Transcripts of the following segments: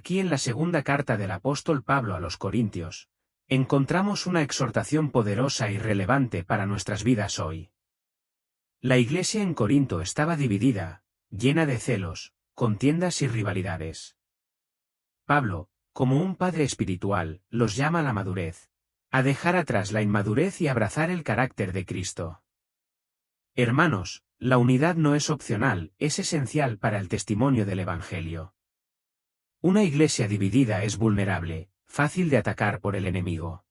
Aquí en la segunda carta del apóstol Pablo a los Corintios, encontramos una exhortación poderosa y relevante para nuestras vidas hoy. La iglesia en Corinto estaba dividida, llena de celos, contiendas y rivalidades. Pablo, como un padre espiritual, los llama a la madurez, a dejar atrás la inmadurez y abrazar el carácter de Cristo. Hermanos, la unidad no es opcional, es esencial para el testimonio del Evangelio. Una iglesia dividida es vulnerable, fácil de atacar por el enemigo.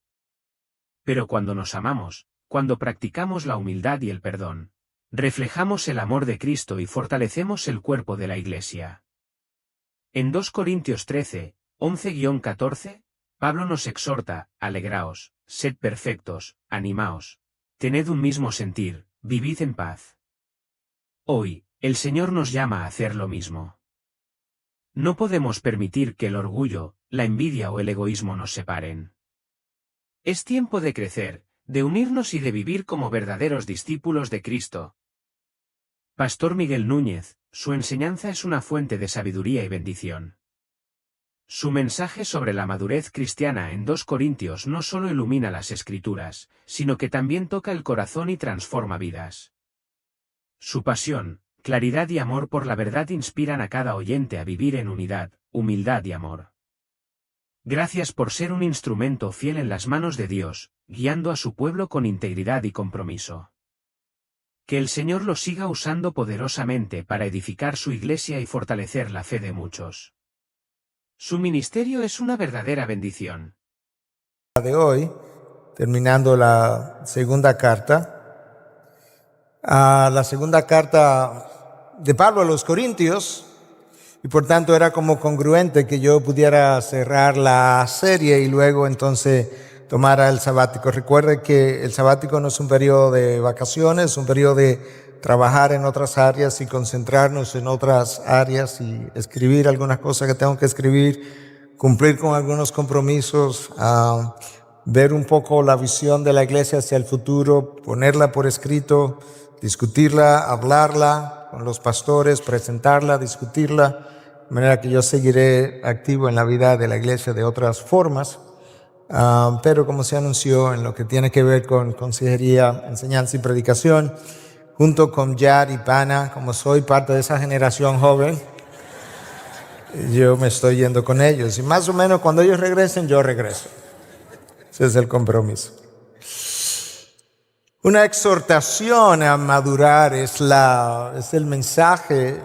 Pero cuando nos amamos, cuando practicamos la humildad y el perdón, reflejamos el amor de Cristo y fortalecemos el cuerpo de la iglesia. En 2 Corintios 13, 11-14, Pablo nos exhorta: alegraos, sed perfectos, animaos, tened un mismo sentir, vivid en paz. Hoy, el Señor nos llama a hacer lo mismo. No podemos permitir que el orgullo, la envidia o el egoísmo nos separen. Es tiempo de crecer, de unirnos y de vivir como verdaderos discípulos de Cristo. Pastor Miguel Núñez, su enseñanza es una fuente de sabiduría y bendición. Su mensaje sobre la madurez cristiana en 2 Corintios no solo ilumina las Escrituras, sino que también toca el corazón y transforma vidas. Su pasión, claridad y amor por la verdad inspiran a cada oyente a vivir en unidad, humildad y amor. Gracias por ser un instrumento fiel en las manos de Dios, guiando a su pueblo con integridad y compromiso. Que el Señor lo siga usando poderosamente para edificar su iglesia y fortalecer la fe de muchos. Su ministerio es una verdadera bendición. De hoy, terminando la segunda carta de Pablo a los Corintios, y por tanto era como congruente que yo pudiera cerrar la serie y luego entonces tomara el sabático. Recuerde que el sabático no es un periodo de vacaciones, es un periodo de trabajar en otras áreas y concentrarnos en otras áreas y escribir algunas cosas que tengo que escribir, cumplir con algunos compromisos, ver un poco la visión de la iglesia hacia el futuro, ponerla por escrito, discutirla, hablarla con los pastores, presentarla, discutirla, de manera que yo seguiré activo en la vida de la iglesia de otras formas, pero como se anunció en lo que tiene que ver con consejería, enseñanza y predicación, junto con Yar y Pana, como soy parte de esa generación joven, yo me estoy yendo con ellos y más o menos cuando ellos regresen, yo regreso. Ese es el compromiso. Una exhortación a madurar es el mensaje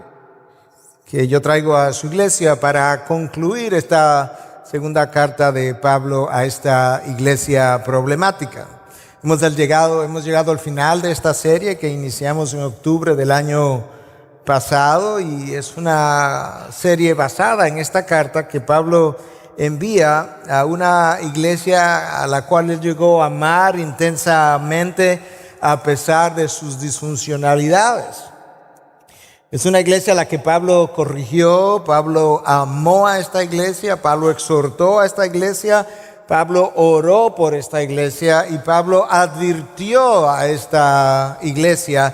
que yo traigo a su iglesia para concluir esta segunda carta de Pablo a esta iglesia problemática. Hemos llegado al final de esta serie que iniciamos en octubre del año pasado y es una serie basada en esta carta que Pablo envía a una iglesia a la cual él llegó a amar intensamente a pesar de sus disfuncionalidades. Es una iglesia a la que Pablo corrigió, Pablo amó a esta iglesia, Pablo exhortó a esta iglesia, Pablo oró por esta iglesia y Pablo advirtió a esta iglesia,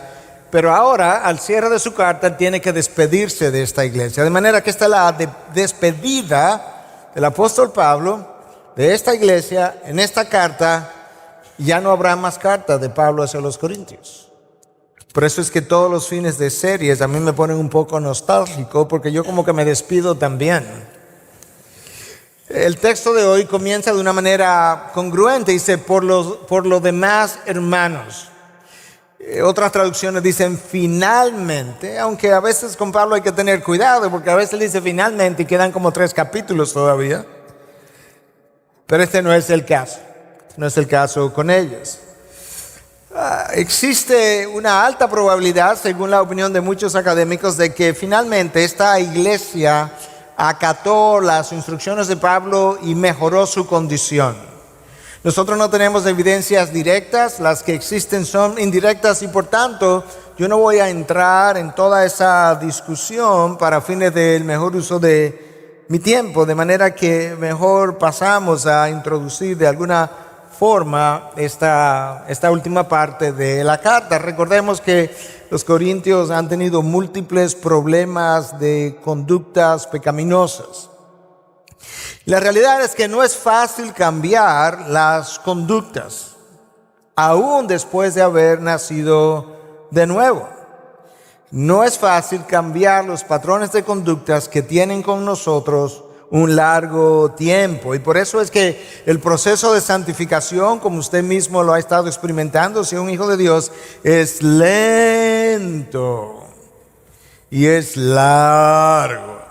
pero ahora al cierre de su carta tiene que despedirse de esta iglesia. De manera que esta es la despedida del apóstol Pablo de esta iglesia en esta carta. Ya no habrá más cartas de Pablo hacia los Corintios. Por eso es que todos los fines de series a mí me ponen un poco nostálgico, porque yo como que me despido también. El texto de hoy comienza de una manera congruente, dice, por lo demás, hermanos. Otras traducciones dicen finalmente, aunque a veces con Pablo hay que tener cuidado, porque a veces dice finalmente y quedan como 3 capítulos todavía. Pero este no es el caso, no es el caso con ellos. Existe una alta probabilidad, según la opinión de muchos académicos, de que finalmente esta iglesia acató las instrucciones de Pablo y mejoró su condición. Nosotros no tenemos evidencias directas, las que existen son indirectas y por tanto yo no voy a entrar en toda esa discusión para fines del mejor uso de mi tiempo, de manera que mejor pasamos a introducir de alguna forma esta última parte de la carta. Recordemos que los corintios han tenido múltiples problemas de conductas pecaminosas. La realidad es que no es fácil cambiar las conductas, aún después de haber nacido de nuevo. No es fácil cambiar los patrones de conductas que tienen con nosotros un largo tiempo. Y por eso es que el proceso de santificación, como usted mismo lo ha estado experimentando, si es un hijo de Dios, es lento y es largo.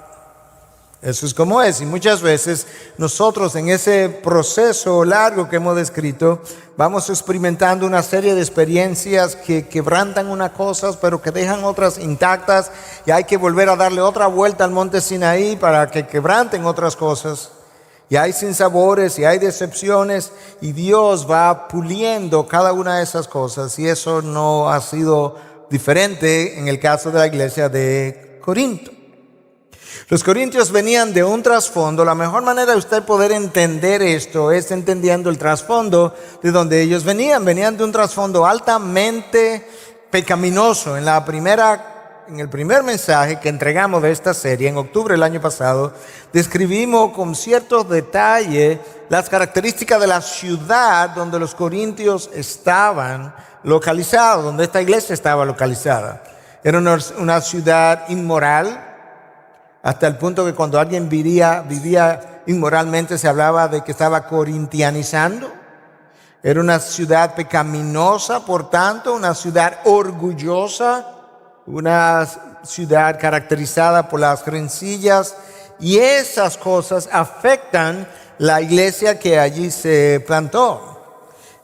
Eso es como es. Y muchas veces nosotros en ese proceso largo que hemos descrito, vamos experimentando una serie de experiencias que quebrantan unas cosas, pero que dejan otras intactas. Y hay que volver a darle otra vuelta al monte Sinaí para que quebranten otras cosas. Y hay sinsabores y hay decepciones. Y Dios va puliendo cada una de esas cosas. Y eso no ha sido diferente en el caso de la iglesia de Corinto. Los corintios venían de un trasfondo. La mejor manera de usted poder entender esto es entendiendo el trasfondo de donde ellos venían. Venían de un trasfondo altamente pecaminoso. En el primer mensaje que entregamos de esta serie, en octubre del año pasado, describimos con ciertos detalles las características de la ciudad donde los corintios estaban localizados, donde esta iglesia estaba localizada. Era una ciudad inmoral, hasta el punto que cuando alguien vivía inmoralmente se hablaba de que estaba corintianizando. Era una ciudad pecaminosa, por tanto, una ciudad orgullosa, una ciudad caracterizada por las rencillas, y esas cosas afectan la iglesia que allí se plantó.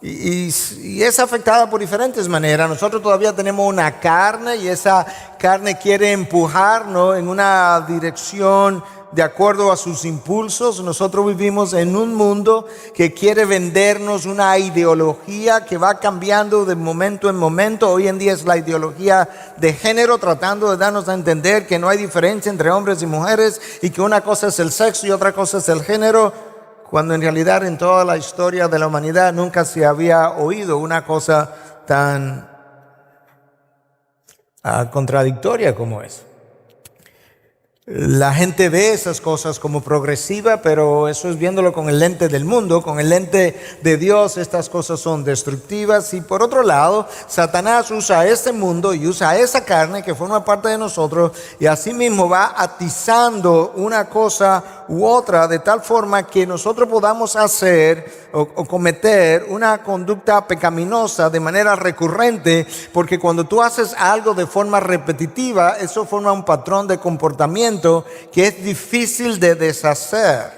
Y es afectada por diferentes maneras. Nosotros todavía tenemos una carne y esa carne quiere empujarnos en una dirección de acuerdo a sus impulsos. Nosotros vivimos en un mundo que quiere vendernos una ideología que va cambiando de momento en momento. Hoy en día es la ideología de género, tratando de darnos a entender que no hay diferencia entre hombres y mujeres y que una cosa es el sexo y otra cosa es el género, cuando en realidad en toda la historia de la humanidad nunca se había oído una cosa tan contradictoria como es. La gente ve esas cosas como progresiva, pero eso es viéndolo con el lente del mundo. Con el lente de Dios estas cosas son destructivas. Y por otro lado, Satanás usa este mundo y usa esa carne que forma parte de nosotros, y así mismo va atizando una cosa u otra de tal forma que nosotros podamos hacer o cometer una conducta pecaminosa de manera recurrente, porque cuando tú haces algo de forma repetitiva, eso forma un patrón de comportamiento que es difícil de deshacer.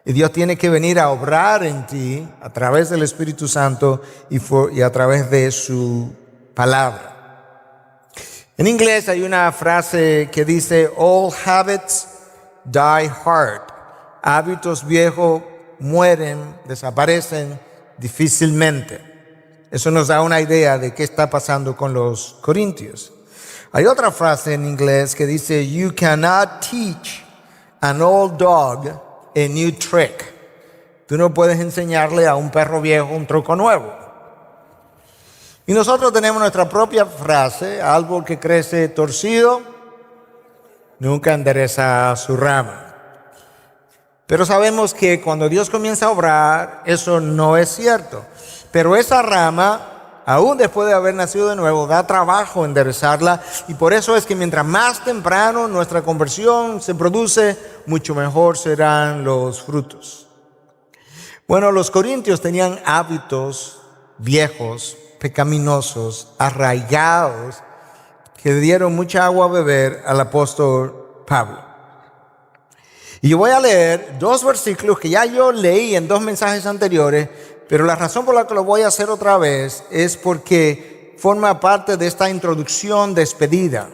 Y Dios tiene que venir a obrar en ti a través del Espíritu Santo y a través de su palabra. En inglés hay una frase que dice: all habits die hard. Hábitos viejos mueren, desaparecen difícilmente. Eso nos da una idea de qué está pasando con los corintios. Hay otra frase en inglés que dice: you cannot teach an old dog a new trick. Tú no puedes enseñarle a un perro viejo un truco nuevo. Y nosotros tenemos nuestra propia frase: árbol que crece torcido nunca endereza su rama. Pero sabemos que cuando Dios comienza a obrar, eso no es cierto. Pero esa rama, aún después de haber nacido de nuevo, da trabajo enderezarla, y por eso es que mientras más temprano nuestra conversión se produce, mucho mejor serán los frutos. Bueno, los corintios tenían hábitos viejos, pecaminosos, arraigados, que dieron mucha agua a beber al apóstol Pablo. Y yo voy a leer dos versículos que ya yo leí en dos mensajes anteriores, pero la razón por la que lo voy a hacer otra vez es porque forma parte de esta introducción despedida.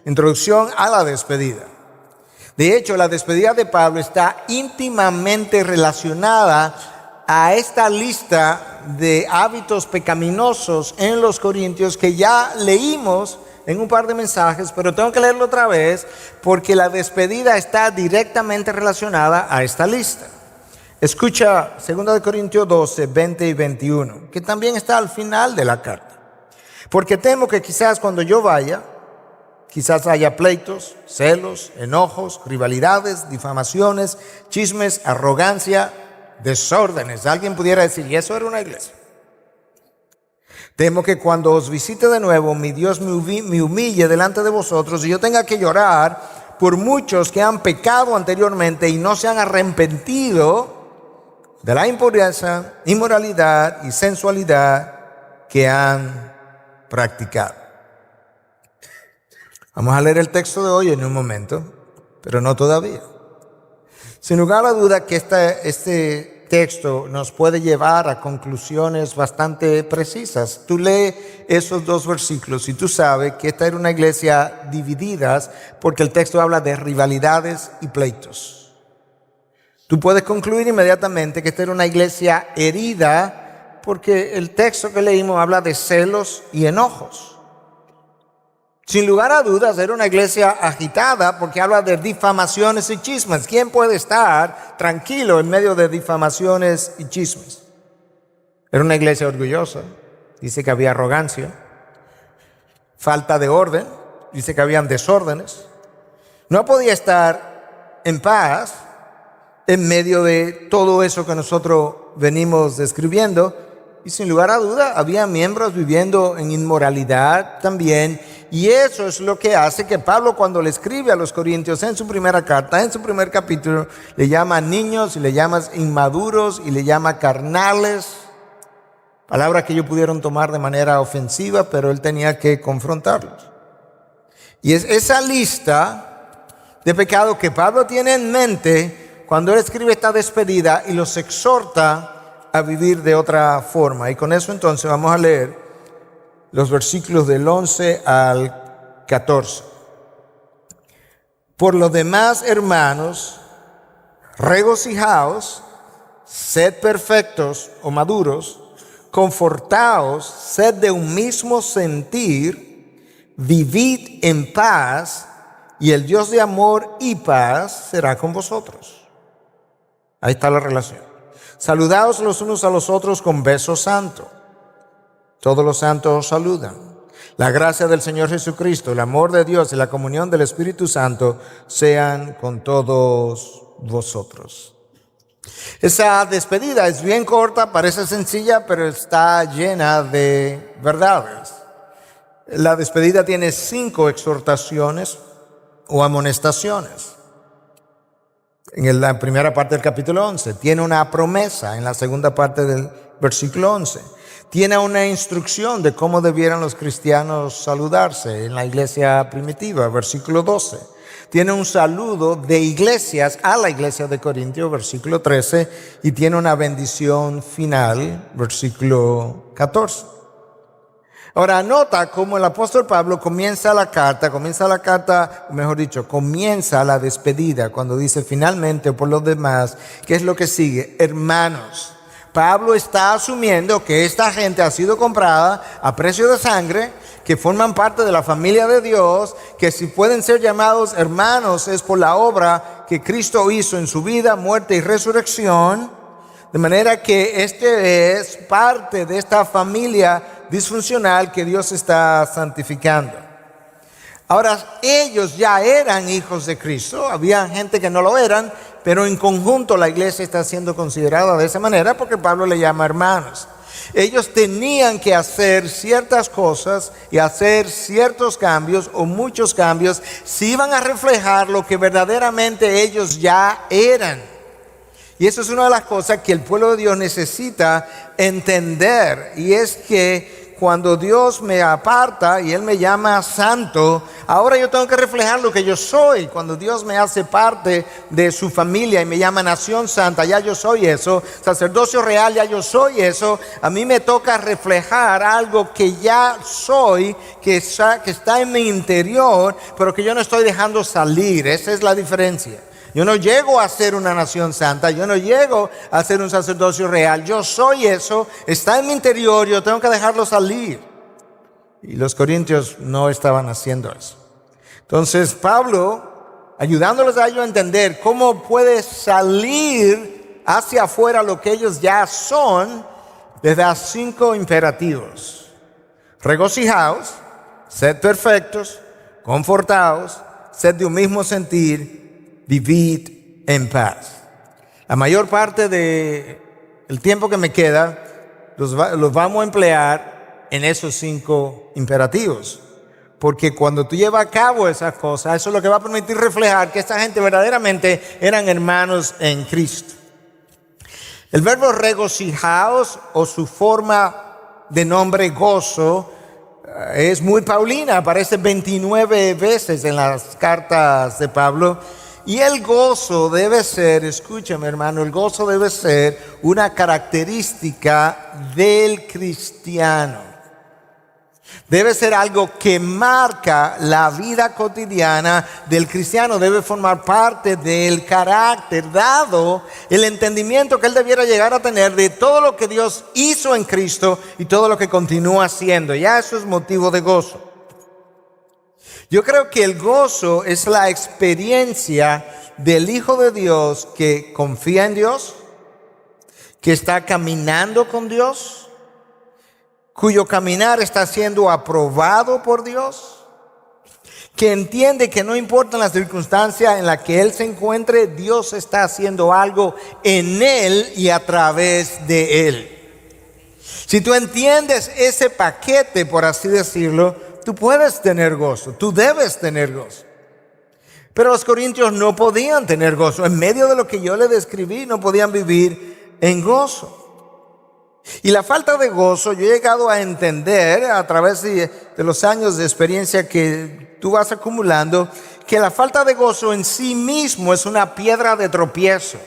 Introducción a la despedida. De hecho, la despedida de Pablo está íntimamente relacionada a esta lista de hábitos pecaminosos en los corintios que ya leímos en un par de mensajes, pero tengo que leerlo otra vez porque la despedida está directamente relacionada a esta lista. Escucha 2 Corintios 12, 20 y 21, que también está al final de la carta. Porque temo que quizás cuando yo vaya, Quizás haya pleitos, celos, enojos, rivalidades, difamaciones, chismes, arrogancia, desórdenes. Alguien pudiera decir, ¿y eso era una iglesia? Temo que cuando os visite de nuevo, mi Dios me humille delante de vosotros y yo tenga que llorar por muchos que han pecado anteriormente y no se han arrepentido de la impureza, inmoralidad y sensualidad que han practicado. Vamos a leer el texto de hoy en un momento, pero no todavía. Sin lugar a duda que este texto nos puede llevar a conclusiones bastante precisas. Tú lees esos dos versículos y tú sabes que esta era una iglesia dividida porque el texto habla de rivalidades y pleitos. Tú puedes concluir inmediatamente que esta era una iglesia herida porque el texto que leímos habla de celos y enojos. Sin lugar a dudas, era una iglesia agitada porque habla de difamaciones y chismes. ¿Quién puede estar tranquilo en medio de difamaciones y chismes? Era una iglesia orgullosa. Dice que había arrogancia, falta de orden. Dice que habían desórdenes. No podía estar en paz en medio de todo eso que nosotros venimos describiendo. Y sin lugar a duda, había miembros viviendo en inmoralidad también. Y eso es lo que hace que Pablo, cuando le escribe a los Corintios en su primera carta, en su primer capítulo, le llama niños, y le llama inmaduros, y le llama carnales. Palabras que ellos pudieron tomar de manera ofensiva, pero él tenía que confrontarlos. Y es esa lista de pecados que Pablo tiene en mente cuando él escribe esta despedida y los exhorta a vivir de otra forma. Y con eso entonces vamos a leer los versículos del 11 al 14. Por lo demás, hermanos, regocijaos, sed perfectos o maduros, confortaos, sed de un mismo sentir, vivid en paz, y el Dios de amor y paz será con vosotros. Ahí está la relación. Saludaos los unos a los otros con beso santo. Todos los santos os saludan. La gracia del Señor Jesucristo, el amor de Dios y la comunión del Espíritu Santo sean con todos vosotros. Esa despedida es bien corta, parece sencilla, pero está llena de verdades. La despedida tiene 5 exhortaciones o amonestaciones. En la primera parte del capítulo 11, tiene una promesa en la segunda parte del versículo 11. Tiene una instrucción de cómo debieran los cristianos saludarse en la iglesia primitiva, versículo 12. Tiene un saludo de iglesias a la iglesia de Corintios, versículo 13. Y tiene una bendición final, versículo 14. Ahora, nota cómo el apóstol Pablo comienza la despedida cuando dice finalmente, por los demás, ¿qué es lo que sigue? Hermanos. Pablo está asumiendo que esta gente ha sido comprada a precio de sangre, que forman parte de la familia de Dios, que si pueden ser llamados hermanos es por la obra que Cristo hizo en su vida, muerte y resurrección. De manera que este es parte de esta familia disfuncional que Dios está santificando. Ahora, ellos ya eran hijos de Cristo, había gente que no lo eran, pero en conjunto la iglesia está siendo considerada de esa manera porque Pablo le llama hermanos. Ellos tenían que hacer ciertas cosas y hacer ciertos cambios o muchos cambios si iban a reflejar lo que verdaderamente ellos ya eran. Y eso es una de las cosas que el pueblo de Dios necesita entender, y es que cuando Dios me aparta y Él me llama santo, ahora yo tengo que reflejar lo que yo soy. Cuando Dios me hace parte de su familia y me llama nación santa, ya yo soy eso. Sacerdocio real, ya yo soy eso. A mí me toca reflejar algo que ya soy, que está en mi interior, pero que yo no estoy dejando salir. Esa es la diferencia. Yo no llego a ser una nación santa, yo no llego a ser un sacerdocio real. Yo soy eso, está en mi interior, yo tengo que dejarlo salir. Y los corintios no estaban haciendo eso. Entonces Pablo, ayudándoles a ellos a entender cómo puede salir hacia afuera lo que ellos ya son, les da 5 imperativos. Regocijaos, sed perfectos, confortaos, sed de un mismo sentir, vivid en paz. La mayor parte del tiempo que me queda los vamos a emplear en esos 5 imperativos. Porque cuando tú llevas a cabo esas cosas, eso es lo que va a permitir reflejar que esta gente verdaderamente eran hermanos en Cristo. El verbo regocijaos o su forma de nombre gozo es muy paulina, aparece 29 veces en las cartas de Pablo. Y el gozo debe ser, escúchame hermano, el gozo debe ser una característica del cristiano. Debe ser algo que marca la vida cotidiana del cristiano, debe formar parte del carácter, dado el entendimiento que él debiera llegar a tener de todo lo que Dios hizo en Cristo y todo lo que continúa haciendo. Ya eso es motivo de gozo. Yo creo que el gozo es la experiencia del Hijo de Dios que confía en Dios, que está caminando con Dios, cuyo caminar está siendo aprobado por Dios, que entiende que no importa la circunstancia en la que él se encuentre, Dios está haciendo algo en él y a través de él. Si tú entiendes ese paquete, por así decirlo, tú puedes tener gozo, tú debes tener gozo. Pero los corintios no podían tener gozo. En medio de lo que yo les describí, no podían vivir en gozo. Y la falta de gozo, yo he llegado a entender a través de los años de experiencia que tú vas acumulando, que la falta de gozo en sí mismo es una piedra de tropiezo.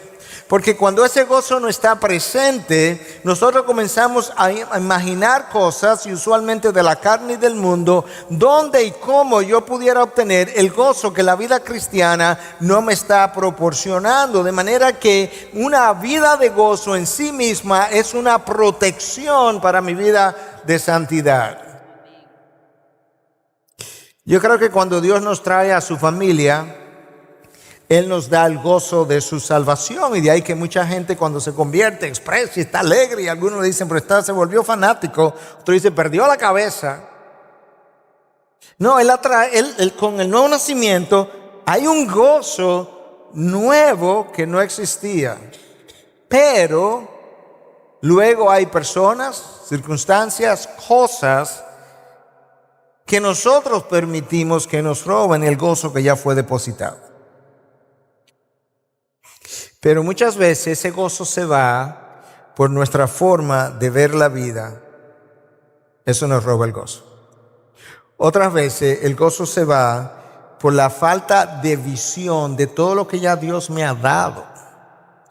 Porque cuando ese gozo no está presente, nosotros comenzamos a imaginar cosas, y usualmente de la carne y del mundo, donde y cómo yo pudiera obtener el gozo que la vida cristiana no me está proporcionando. De manera que una vida de gozo en sí misma es una protección para mi vida de santidad. Yo creo que cuando Dios nos trae a su familia, Él nos da el gozo de su salvación, y de ahí que mucha gente cuando se convierte expresa y está alegre, y algunos le dicen, pero se volvió fanático, otros dicen, perdió la cabeza. No, él con el nuevo nacimiento hay un gozo nuevo que no existía, pero luego hay personas, circunstancias, cosas que nosotros permitimos que nos roben el gozo que ya fue depositado. Pero muchas veces ese gozo se va por nuestra forma de ver la vida. Eso nos roba el gozo. Otras veces el gozo se va por la falta de visión de todo lo que ya Dios me ha dado,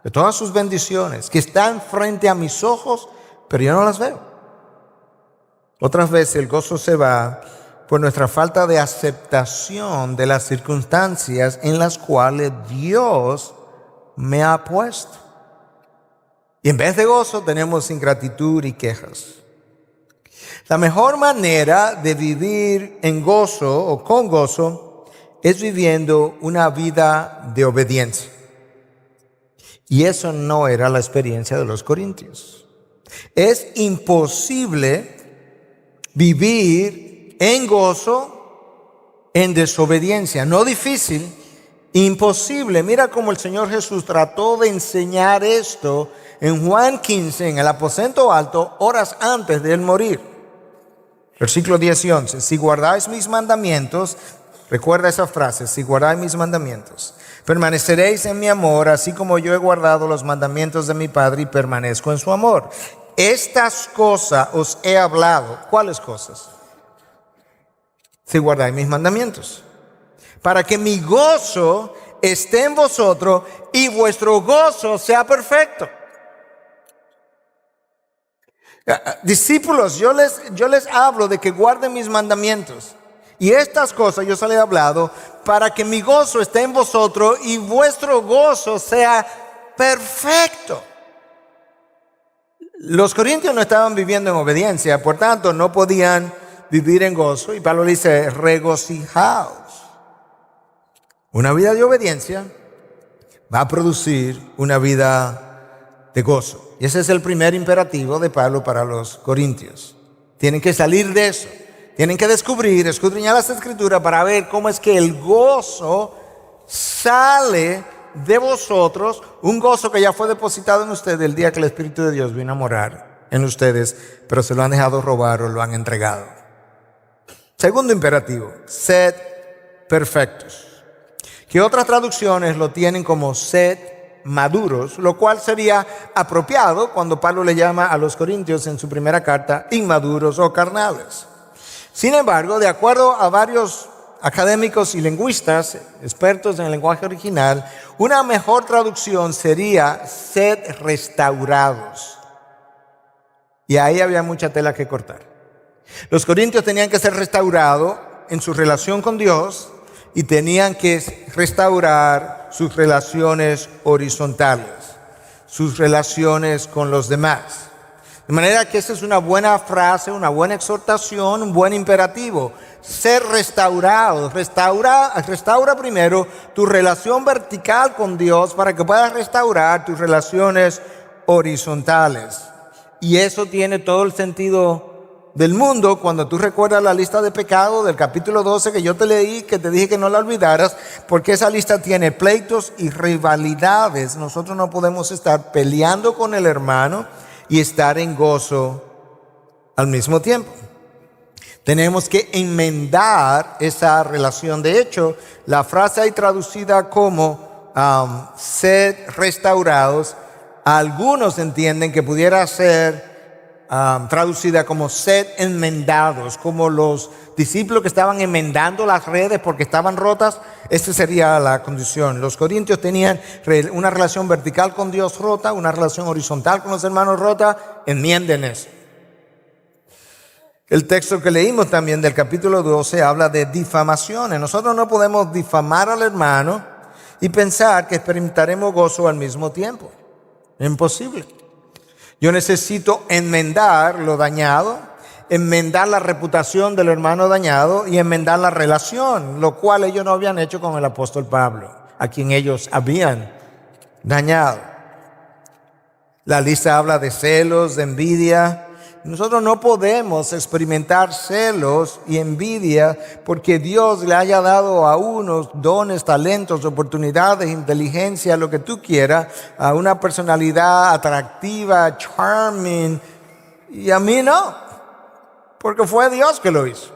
de todas sus bendiciones que están frente a mis ojos, pero yo no las veo. Otras veces el gozo se va por nuestra falta de aceptación de las circunstancias en las cuales Dios me ha puesto. Y en vez de gozo tenemos ingratitud y quejas. La mejor manera de vivir en gozo o con gozo es viviendo una vida de obediencia. Y eso no era la experiencia de los corintios. Es imposible vivir en gozo en desobediencia. No difícil, imposible. Mira cómo el Señor Jesús trató de enseñar esto en Juan 15, en el aposento alto, horas antes de él morir. Versículo 10 y 11. Si guardáis mis mandamientos, recuerda esa frase, si guardáis mis mandamientos, permaneceréis en mi amor, así como yo he guardado los mandamientos de mi Padre y permanezco en su amor. Estas cosas os he hablado. ¿Cuáles cosas? Si guardáis mis mandamientos, para que mi gozo esté en vosotros y vuestro gozo sea perfecto. Discípulos, yo les hablo de que guarden mis mandamientos. Y estas cosas yo se les he hablado para que mi gozo esté en vosotros y vuestro gozo sea perfecto. Los corintios no estaban viviendo en obediencia, por tanto no podían vivir en gozo. Y Pablo dice, regocijaos. Una vida de obediencia va a producir una vida de gozo. Y ese es el primer imperativo de Pablo para los corintios. Tienen que salir de eso. Tienen que escudriñar las Escrituras para ver cómo es que el gozo sale de vosotros, un gozo que ya fue depositado en ustedes el día que el Espíritu de Dios vino a morar en ustedes, pero se lo han dejado robar o lo han entregado. Segundo imperativo, sed perfectos. Que otras traducciones lo tienen como sed maduros, lo cual sería apropiado cuando Pablo le llama a los corintios en su primera carta inmaduros o carnales. Sin embargo, de acuerdo a varios académicos y lingüistas, expertos en el lenguaje original, una mejor traducción sería sed restaurados. Y ahí había mucha tela que cortar. Los corintios tenían que ser restaurados en su relación con Dios y tenían que restaurar sus relaciones horizontales, sus relaciones con los demás. De manera que esa es una buena frase, una buena exhortación, un buen imperativo. Ser restaurado. Restaura primero tu relación vertical con Dios para que puedas restaurar tus relaciones horizontales. Y eso tiene todo el sentido del mundo cuando tú recuerdas la lista de pecados del capítulo 12 que yo te leí, que te dije que no la olvidaras, porque esa lista tiene pleitos y rivalidades. Nosotros no podemos estar peleando con el hermano y estar en gozo al mismo tiempo. Tenemos que enmendar esa relación. De hecho, la frase ahí traducida como sed restaurados, algunos entienden que pudiera ser traducida como sed enmendados, como los discípulos que estaban enmendando las redes porque estaban rotas. Esta sería la condición. Los corintios tenían una relación vertical con Dios rota, una relación horizontal con los hermanos rota. Enmienden eso. El texto que leímos también del capítulo 12 habla de difamaciones. Nosotros no podemos difamar al hermano y pensar que experimentaremos gozo al mismo tiempo. Es imposible. Yo necesito enmendar lo dañado, enmendar la reputación del hermano dañado y enmendar la relación, lo cual ellos no habían hecho con el apóstol Pablo, a quien ellos habían dañado. La lista habla de celos, de envidia. Nosotros no podemos experimentar celos y envidia porque Dios le haya dado a unos dones, talentos, oportunidades, inteligencia, lo que tú quieras, a una personalidad atractiva, charming, y a mí no, porque fue Dios que lo hizo.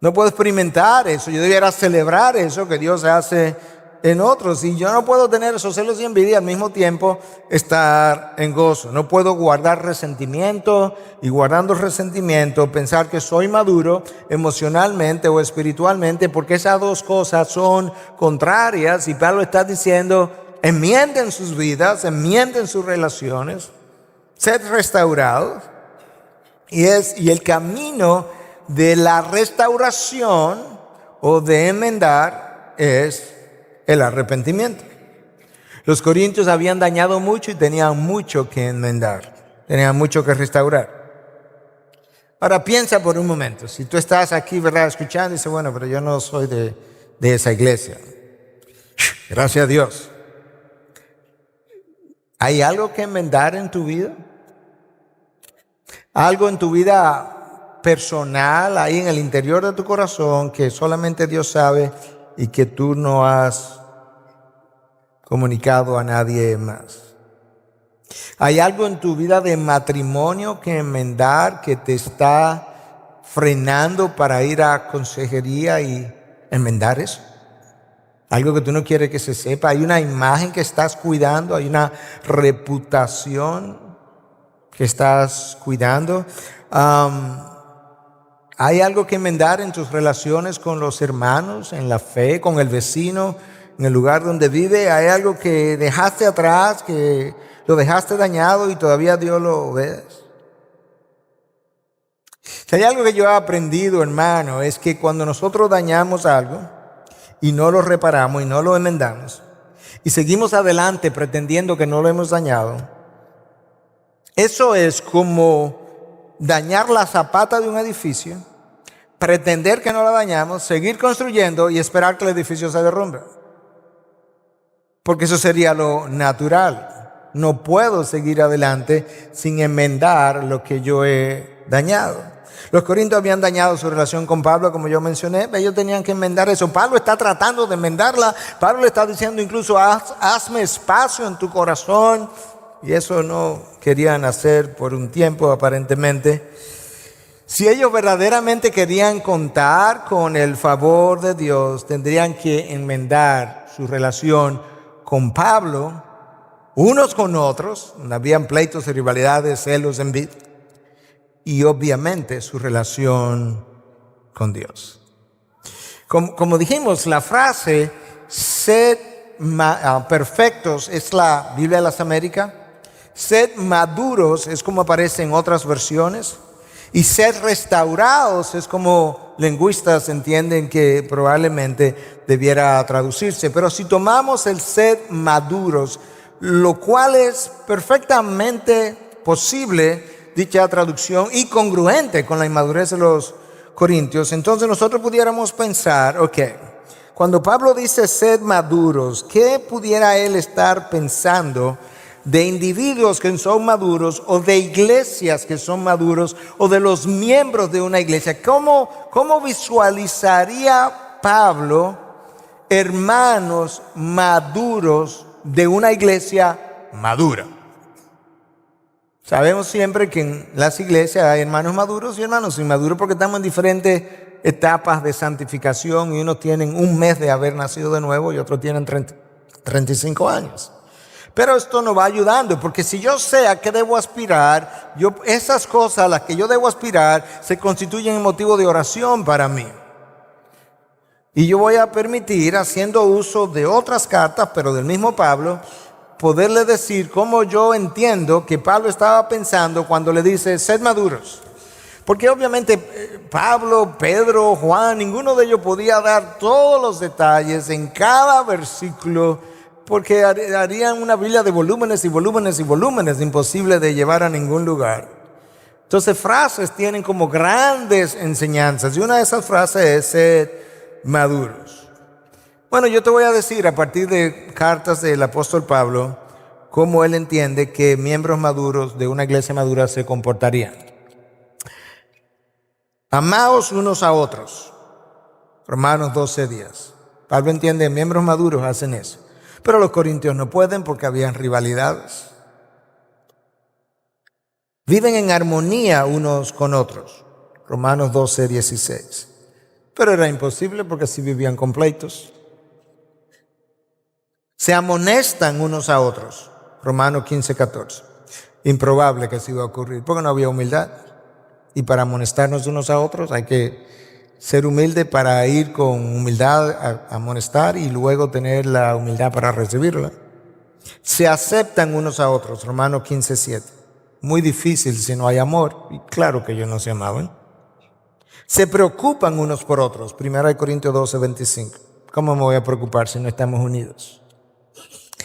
No puedo experimentar eso, yo debiera celebrar eso que Dios hace en otros, y yo no puedo tener esos celos y envidia al mismo tiempo estar en gozo. No puedo guardar resentimiento y guardando resentimiento pensar que soy maduro emocionalmente o espiritualmente, porque esas dos cosas son contrarias. Y Pablo está diciendo: enmienden sus vidas, enmienden sus relaciones, sed restaurados. Y el camino de la restauración o de enmendar es el arrepentimiento. Los corintios habían dañado mucho y tenían mucho que enmendar, tenían mucho que restaurar. Ahora piensa por un momento, si tú estás aquí, ¿verdad?, escuchando y dices: bueno, pero yo no soy de esa iglesia. Gracias a Dios. ¿Hay algo que enmendar en tu vida? ¿Algo en tu vida personal, ahí en el interior de tu corazón, que solamente Dios sabe y que tú no has comunicado a nadie más? ¿Hay algo en tu vida de matrimonio que enmendar, que te está frenando para ir a consejería y enmendar eso? Algo que tú no quieres que se sepa. Hay una imagen que estás cuidando, hay una reputación que estás cuidando. Hay algo que enmendar en tus relaciones con los hermanos, en la fe, con el vecino, en el lugar donde vive. Hay algo que dejaste atrás, que lo dejaste dañado y todavía Dios lo ves. Si hay algo que yo he aprendido, hermano, es que cuando nosotros dañamos algo y no lo reparamos y no lo enmendamos y seguimos adelante pretendiendo que no lo hemos dañado, eso es como dañar la zapata de un edificio, pretender que no la dañamos, seguir construyendo y esperar que el edificio se derrumbe. Porque eso sería lo natural. No puedo seguir adelante sin enmendar lo que yo he dañado. Los corintios habían dañado su relación con Pablo, como yo mencioné. Ellos tenían que enmendar eso. Pablo está tratando de enmendarla. Pablo le está diciendo incluso, hazme espacio en tu corazón. Y eso no querían hacer por un tiempo, aparentemente. Si ellos verdaderamente querían contar con el favor de Dios, tendrían que enmendar su relación con Pablo, unos con otros. Habían pleitos y rivalidades, celos, envidia. Y obviamente su relación con Dios. Como dijimos, la frase sed perfectos es la Biblia de las Américas. Sed maduros es como aparece en otras versiones. Y sed restaurados es como lingüistas entienden que probablemente debiera traducirse. Pero si tomamos el sed maduros, lo cual es perfectamente posible, dicha traducción, y congruente con la inmadurez de los corintios, entonces nosotros pudiéramos pensar, cuando Pablo dice sed maduros, ¿qué pudiera él estar pensando de individuos que son maduros o de iglesias que son maduros o de los miembros de una iglesia? ¿Cómo visualizaría Pablo hermanos maduros de una iglesia madura? Sabemos siempre que en las iglesias hay hermanos maduros y hermanos inmaduros porque estamos en diferentes etapas de santificación y unos tienen un mes de haber nacido de nuevo y otros tienen 35 años. Pero esto nos va ayudando, porque si yo sé a qué debo aspirar, esas cosas a las que yo debo aspirar se constituyen en motivo de oración para mí. Y yo voy a permitir, haciendo uso de otras cartas, pero del mismo Pablo, poderle decir cómo yo entiendo que Pablo estaba pensando cuando le dice, sed maduros. Porque obviamente Pablo, Pedro, Juan, ninguno de ellos podía dar todos los detalles en cada versículo, porque harían una Biblia de volúmenes y volúmenes y volúmenes, imposible de llevar a ningún lugar. Entonces frases tienen como grandes enseñanzas, y una de esas frases es sed maduros. Bueno, yo te voy a decir a partir de cartas del apóstol Pablo cómo él entiende que miembros maduros de una iglesia madura se comportarían. Amaos unos a otros. Romanos 12:10. Pablo entiende que miembros maduros hacen eso. Pero los corintios no pueden porque habían rivalidades. Viven en armonía unos con otros. Romanos 12:16. Pero era imposible porque así vivían con pleitos. Se amonestan unos a otros. Romanos 15:14. Improbable que así iba a ocurrir porque no había humildad. Y para amonestarnos unos a otros hay que ser humilde para ir con humildad a amonestar y luego tener la humildad para recibirla. Se aceptan unos a otros. Romanos 15:7. Muy difícil si no hay amor. Y claro que ellos no se amaban. Se preocupan unos por otros. 1 Corintios 12:25. ¿Cómo me voy a preocupar si no estamos unidos?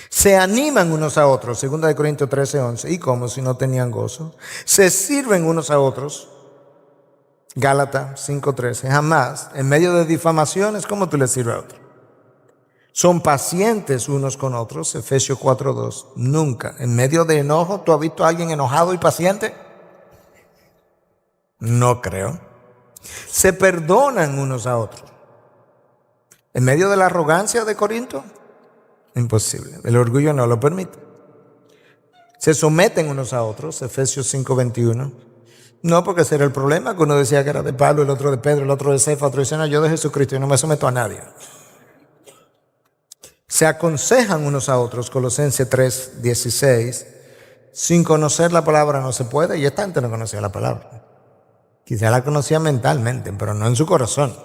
Se animan unos a otros. 2 Corintios 13:11. ¿Y cómo si no tenían gozo? Se sirven unos a otros. Gálatas 5:13. Jamás, en medio de difamaciones, ¿cómo tú le sirves a otro? Son pacientes unos con otros. Efesios 4:2. Nunca. En medio de enojo, ¿tú has visto a alguien enojado y paciente? No creo. Se perdonan unos a otros. En medio de la arrogancia de Corinto, imposible. El orgullo no lo permite. Se someten unos a otros. Efesios 5:21. No, porque ese era el problema, que uno decía que era de Pablo, el otro de Pedro, el otro de Cefa, otro dice, no, yo de Jesucristo y no me someto a nadie. Se aconsejan unos a otros, Colosenses 3:16. Sin conocer la palabra no se puede, y esta gente no conocía la palabra. Quizá la conocía mentalmente, pero no en su corazón.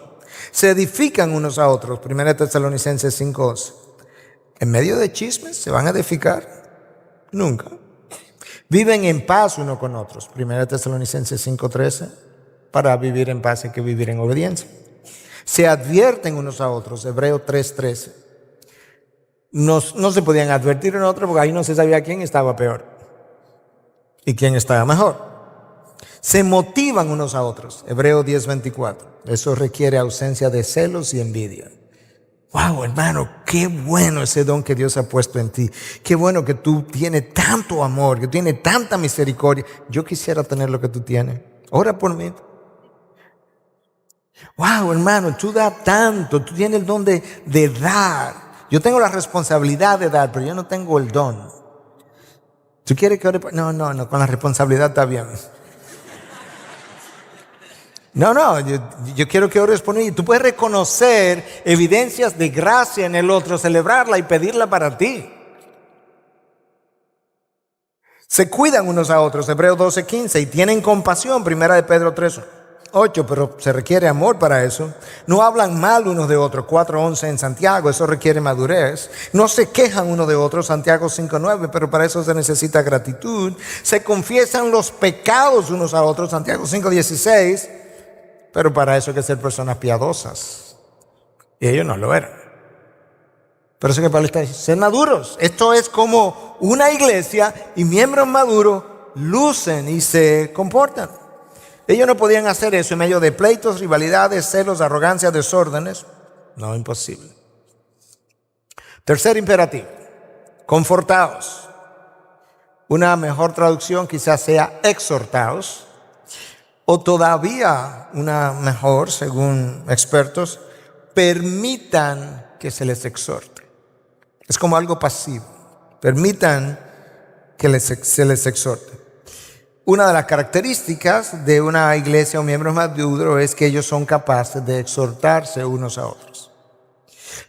Se edifican unos a otros, 1 Tesalonicenses 5:11. En medio de chismes, ¿se van a edificar? Nunca. Viven en paz unos con otros. 1 Tesalonicenses 5:13. Para vivir en paz hay que vivir en obediencia. Se advierten unos a otros. Hebreos 3:13. No se podían advertir en otro porque ahí no se sabía quién estaba peor y quién estaba mejor. Se motivan unos a otros. Hebreos 10:24. Eso requiere ausencia de celos y envidia. Wow, hermano, qué bueno ese don que Dios ha puesto en ti. Qué bueno que tú tienes tanto amor, que tienes tanta misericordia. Yo quisiera tener lo que tú tienes. Ora por mí. Wow, hermano, tú das tanto, tú tienes el don de dar. Yo tengo la responsabilidad de dar, pero yo no tengo el don. ¿Tú quieres que ore? No, con la responsabilidad está bien. No, yo quiero que ores por mí. Tú puedes reconocer evidencias de gracia en el otro, celebrarla y pedirla para ti. Se cuidan unos a otros, Hebreos 12:15, y tienen compasión, primera de Pedro 3:8, pero se requiere amor para eso. No hablan mal unos de otros, 4:11 en Santiago, eso requiere madurez. No se quejan unos de otros, Santiago 5:9, pero para eso se necesita gratitud. Se confiesan los pecados unos a otros, Santiago 5:16, pero para eso hay que ser personas piadosas. Y ellos no lo eran. Por eso que Pablo está diciendo, ser maduros. Esto es como una iglesia y miembros maduros lucen y se comportan. Ellos no podían hacer eso en medio de pleitos, rivalidades, celos, arrogancia, desórdenes. No, imposible. Tercer imperativo, confortaos. Una mejor traducción quizás sea exhortaos, o todavía una mejor, según expertos, permitan que se les exhorte. Es como algo pasivo. Permitan que se les exhorte. Una de las características de una iglesia o miembros maduros es que ellos son capaces de exhortarse unos a otros.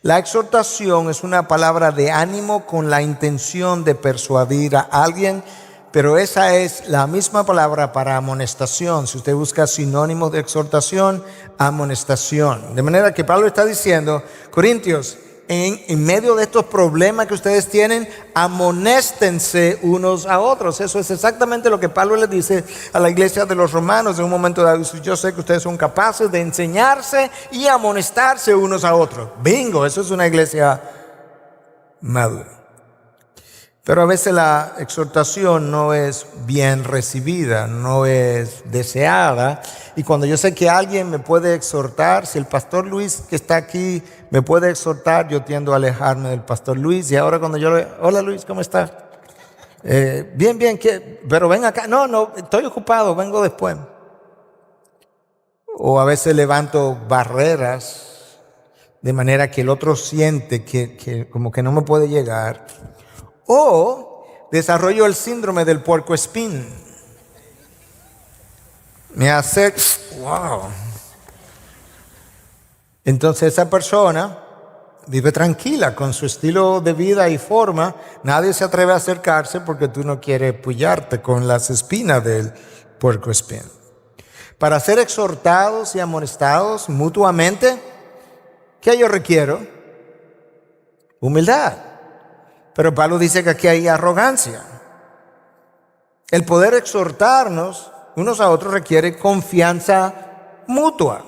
La exhortación es una palabra de ánimo con la intención de persuadir a alguien, pero esa es la misma palabra para amonestación. Si usted busca sinónimos de exhortación, amonestación. De manera que Pablo está diciendo, Corintios, en medio de estos problemas que ustedes tienen, amonéstense unos a otros. Eso es exactamente lo que Pablo le dice a la iglesia de los romanos en un momento dado. Yo sé que ustedes son capaces de enseñarse y amonestarse unos a otros. Bingo, eso es una iglesia madura. Pero a veces la exhortación no es bien recibida, no es deseada. Y cuando yo sé que alguien me puede exhortar, si el pastor Luis que está aquí me puede exhortar, yo tiendo a alejarme del pastor Luis. Y ahora cuando yo le hola Luis, ¿cómo estás? Bien, pero ven acá. No, estoy ocupado, vengo después. O a veces levanto barreras de manera que el otro siente que como que no me puede llegar. O desarrollo el síndrome del puercoespín. Me hace, wow. Entonces esa persona vive tranquila con su estilo de vida y forma. Nadie se atreve a acercarse porque tú no quieres pullarte con las espinas del puercoespín. Para ser exhortados y amonestados mutuamente, ¿qué yo requiero? Humildad. Pero Pablo dice que aquí hay arrogancia. El poder exhortarnos unos a otros requiere confianza mutua.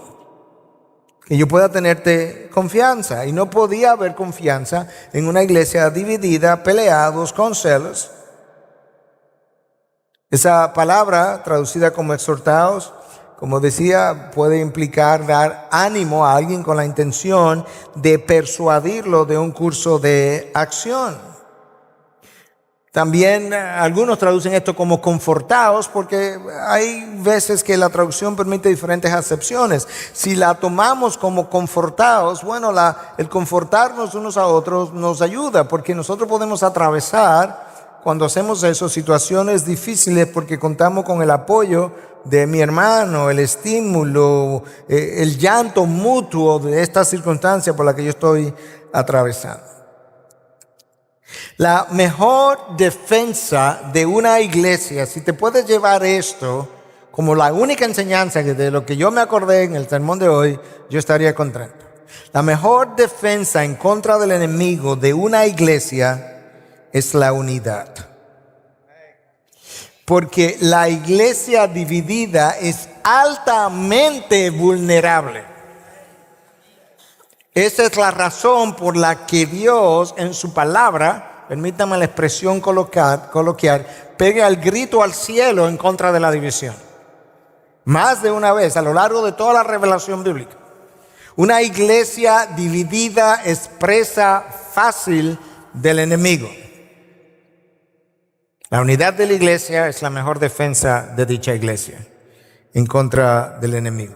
Que yo pueda tenerte confianza. Y no podía haber confianza en una iglesia dividida, peleados, con celos. Esa palabra traducida como exhortados, como decía, puede implicar dar ánimo a alguien con la intención de persuadirlo de un curso de acción. También algunos traducen esto como confortados porque hay veces que la traducción permite diferentes acepciones. Si la tomamos como confortados, bueno, el confortarnos unos a otros nos ayuda porque nosotros podemos atravesar, cuando hacemos eso, situaciones difíciles porque contamos con el apoyo de mi hermano, el estímulo, el llanto mutuo de esta circunstancia por la que yo estoy atravesando. La mejor defensa de una iglesia, si te puedes llevar esto como la única enseñanza de lo que yo me acordé en el sermón de hoy, yo estaría contento. La mejor defensa en contra del enemigo de una iglesia es la unidad. Porque la iglesia dividida es altamente vulnerable. Esa es la razón por la que Dios en su palabra, permítame la expresión coloquial, pega el grito al cielo en contra de la división. Más de una vez a lo largo de toda la revelación bíblica. Una iglesia dividida es presa fácil del enemigo. La unidad de la iglesia es la mejor defensa de dicha iglesia en contra del enemigo.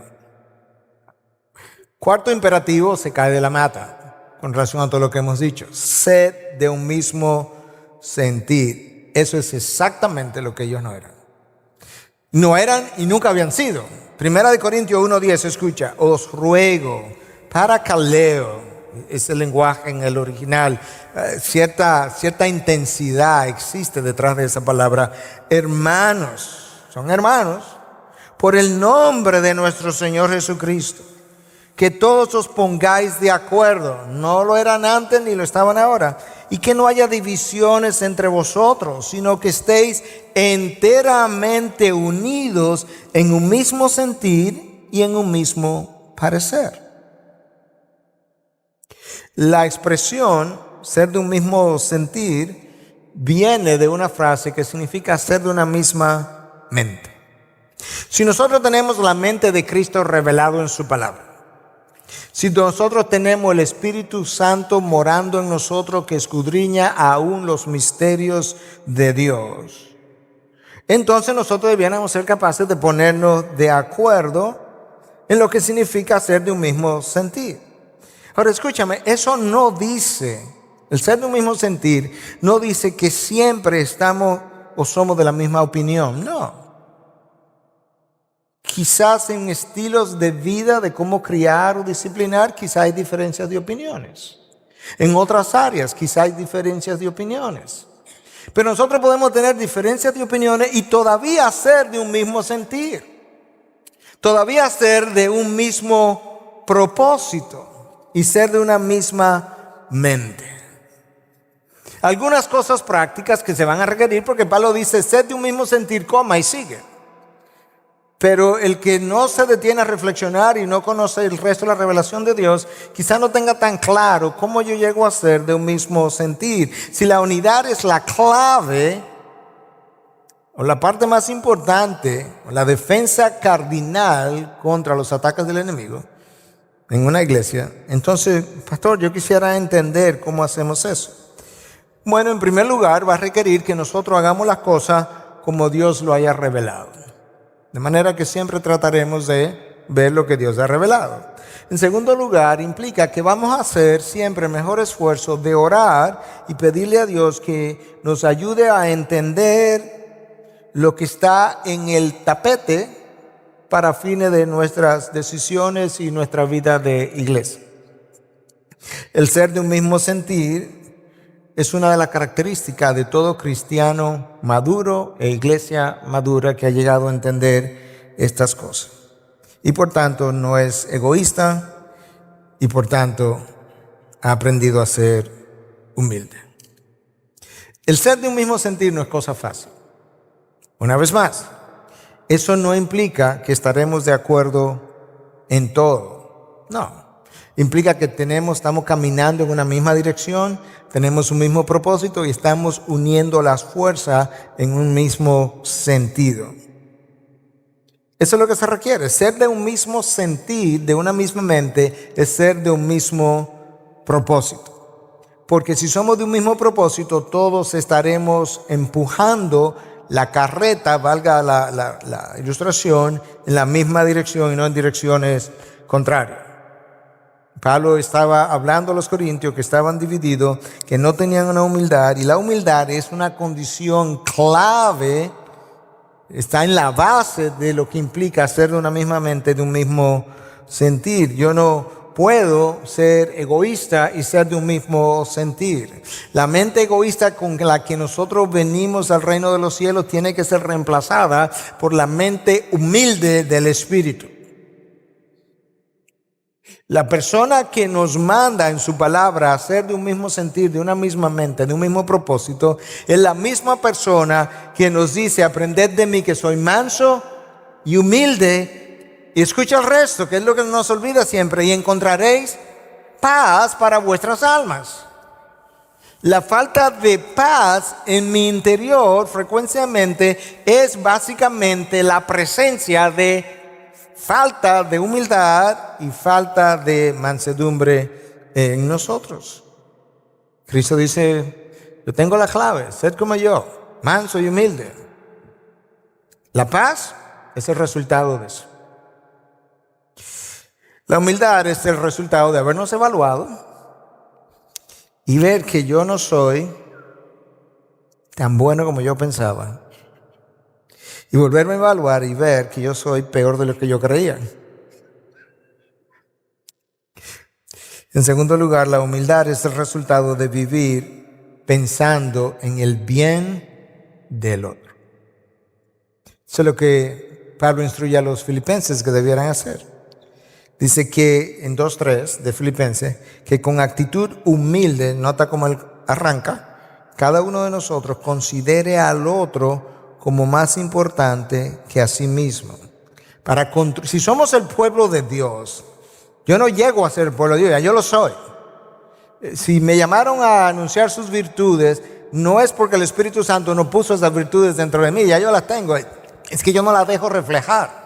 Cuarto imperativo se cae de la mata con relación a todo lo que hemos dicho. Sed de un mismo sentir. Eso es exactamente lo que ellos no eran. No eran y nunca habían sido. Primera de Corintios 1:10, escucha. Os ruego, parakaleo, es el lenguaje en el original. Cierta intensidad existe detrás de esa palabra. Hermanos, son hermanos, por el nombre de nuestro Señor Jesucristo, que todos os pongáis de acuerdo. No lo eran antes ni lo estaban ahora. Y que no haya divisiones entre vosotros, sino que estéis enteramente unidos en un mismo sentir y en un mismo parecer. La expresión ser de un mismo sentir viene de una frase que significa ser de una misma mente. Si nosotros tenemos la mente de Cristo revelado en su palabra, si nosotros tenemos el Espíritu Santo morando en nosotros que escudriña aún los misterios de Dios, entonces nosotros debiéramos ser capaces de ponernos de acuerdo en lo que significa ser de un mismo sentir. Ahora escúchame, eso no dice, el ser de un mismo sentir, no dice que siempre estamos o somos de la misma opinión, no. Quizás en estilos de vida, de cómo criar o disciplinar, quizás hay diferencias de opiniones. En otras áreas, quizás hay diferencias de opiniones. Pero nosotros podemos tener diferencias de opiniones y todavía ser de un mismo sentir. Todavía ser de un mismo propósito y ser de una misma mente. Algunas cosas prácticas que se van a requerir porque Pablo dice, sed de un mismo sentir, coma y sigue. Pero el que no se detiene a reflexionar y no conoce el resto de la revelación de Dios, quizá no tenga tan claro cómo yo llego a ser de un mismo sentir. Si la unidad es la clave, o la parte más importante, o la defensa cardinal contra los ataques del enemigo en una iglesia, entonces, pastor, yo quisiera entender cómo hacemos eso. Bueno, en primer lugar, va a requerir que nosotros hagamos las cosas como Dios lo haya revelado. De manera que siempre trataremos de ver lo que Dios ha revelado. En segundo lugar, implica que vamos a hacer siempre el mejor esfuerzo de orar y pedirle a Dios que nos ayude a entender lo que está en el tapete para fines de nuestras decisiones y nuestra vida de iglesia. El ser de un mismo sentir es una de las características de todo cristiano maduro e iglesia madura que ha llegado a entender estas cosas. Y por tanto no es egoísta y por tanto ha aprendido a ser humilde. El ser de un mismo sentir no es cosa fácil. Una vez más, eso no implica que estaremos de acuerdo en todo. No. Implica que estamos caminando en una misma dirección, tenemos un mismo propósito y estamos uniendo las fuerzas en un mismo sentido. Eso es lo que se requiere. Ser de un mismo sentir, de una misma mente, es ser de un mismo propósito. Porque si somos de un mismo propósito, todos estaremos empujando la carreta, valga la ilustración, en la misma dirección y no en direcciones contrarias. Pablo estaba hablando a los corintios que estaban divididos, que no tenían una humildad, y la humildad es una condición clave, está en la base de lo que implica ser de una misma mente, de un mismo sentir. Yo no puedo ser egoísta y ser de un mismo sentir. La mente egoísta con la que nosotros venimos al reino de los cielos tiene que ser reemplazada por la mente humilde del Espíritu. La persona que nos manda en su palabra a ser de un mismo sentir, de una misma mente, de un mismo propósito, es la misma persona que nos dice, aprended de mí que soy manso y humilde, y escucha el resto, que es lo que nos olvida siempre, y encontraréis paz para vuestras almas. La falta de paz en mi interior frecuentemente es básicamente la presencia de falta de humildad y falta de mansedumbre en nosotros. Cristo dice, yo tengo la clave, sed como yo, manso y humilde. La paz es el resultado de eso. La humildad es el resultado de habernos evaluado y ver que yo no soy tan bueno como yo pensaba. Y volverme a evaluar y ver que yo soy peor de lo que yo creía. En segundo lugar, la humildad es el resultado de vivir pensando en el bien del otro. Eso es lo que Pablo instruye a los filipenses que debieran hacer. Dice que en 2:3 de Filipenses, que con actitud humilde, nota cómo él arranca, cada uno de nosotros considere al otro como más importante que a sí mismo. Si somos el pueblo de Dios, yo no llego a ser el pueblo de Dios, ya yo lo soy. Si me llamaron a anunciar sus virtudes, no es porque el Espíritu Santo no puso esas virtudes dentro de mí, ya yo las tengo, es que yo no las dejo reflejar.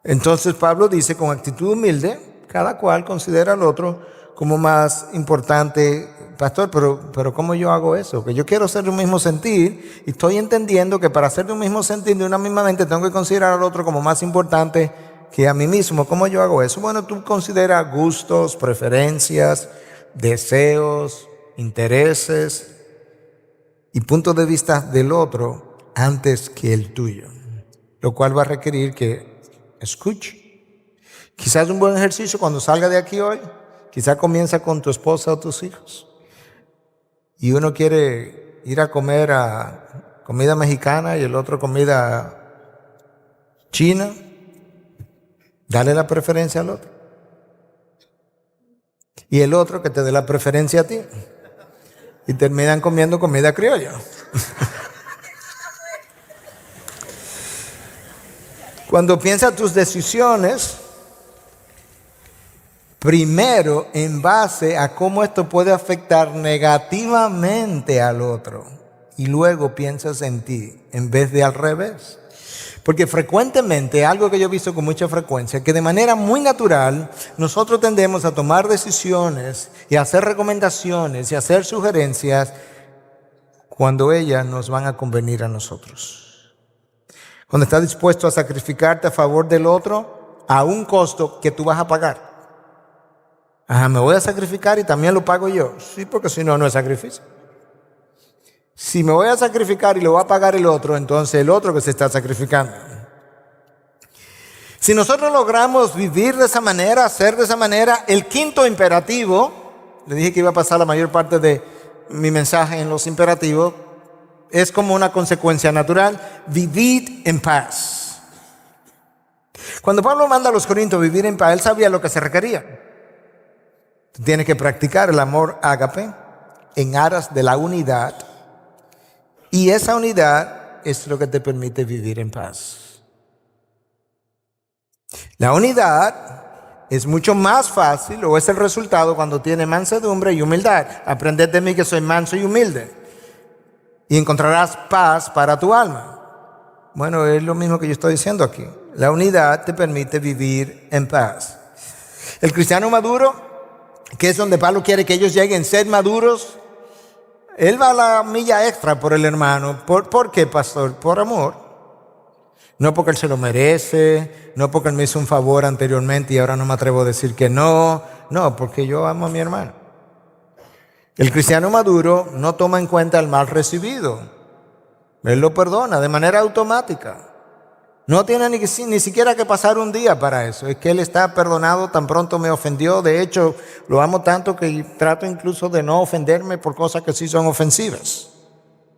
Entonces Pablo dice, con actitud humilde, cada cual considera al otro como más importante. Pastor, pero ¿cómo yo hago eso? Que yo quiero ser de un mismo sentir y estoy entendiendo que para ser de un mismo sentir, de una misma mente, tengo que considerar al otro como más importante que a mí mismo. ¿Cómo yo hago eso? Bueno, tú consideras gustos, preferencias, deseos, intereses y puntos de vista del otro antes que el tuyo, lo cual va a requerir que escuche. Quizás un buen ejercicio cuando salga de aquí hoy, quizás comienza con tu esposa o tus hijos. Y uno quiere ir a comer a comida mexicana y el otro comida china. Dale la preferencia al otro. Y el otro que te dé la preferencia a ti. Y terminan comiendo comida criolla. Cuando piensas tus decisiones, primero en base a cómo esto puede afectar negativamente al otro, y luego piensas en ti en vez de al revés. Porque frecuentemente, algo que yo he visto con mucha frecuencia, que de manera muy natural nosotros tendemos a tomar decisiones y a hacer recomendaciones y a hacer sugerencias cuando ellas nos van a convenir a nosotros. Cuando estás dispuesto a sacrificarte a favor del otro a un costo que tú vas a pagar. Me voy a sacrificar y también lo pago yo. Sí, porque si no, no es sacrificio. Si me voy a sacrificar y lo va a pagar el otro, entonces el otro que se está sacrificando. Si nosotros logramos vivir de esa manera, hacer de esa manera, el quinto imperativo, le dije que iba a pasar la mayor parte de mi mensaje en los imperativos, es como una consecuencia natural: vivid en paz. Cuando Pablo manda a los Corintios a vivir en paz, él sabía lo que se requería. Tú tienes que practicar el amor ágape en aras de la unidad, y esa unidad es lo que te permite vivir en paz. La unidad es mucho más fácil, o es el resultado, cuando tiene mansedumbre y humildad. Aprended de mí que soy manso y humilde, y encontrarás paz para tu alma. Bueno, es lo mismo que yo estoy diciendo aquí. La unidad te permite vivir en paz. El cristiano maduro, que es donde Pablo quiere que ellos lleguen, ser maduros, él va a la milla extra por el hermano. ¿Por qué, pastor? Por amor. No porque él se lo merece, no porque él me hizo un favor anteriormente y ahora no me atrevo a decir que no. No, porque yo amo a mi hermano. El cristiano maduro no toma en cuenta el mal recibido. Él lo perdona de manera automática. No tiene ni siquiera que pasar un día para eso. Es que él está perdonado tan pronto me ofendió. De hecho, lo amo tanto que trato incluso de no ofenderme por cosas que sí son ofensivas.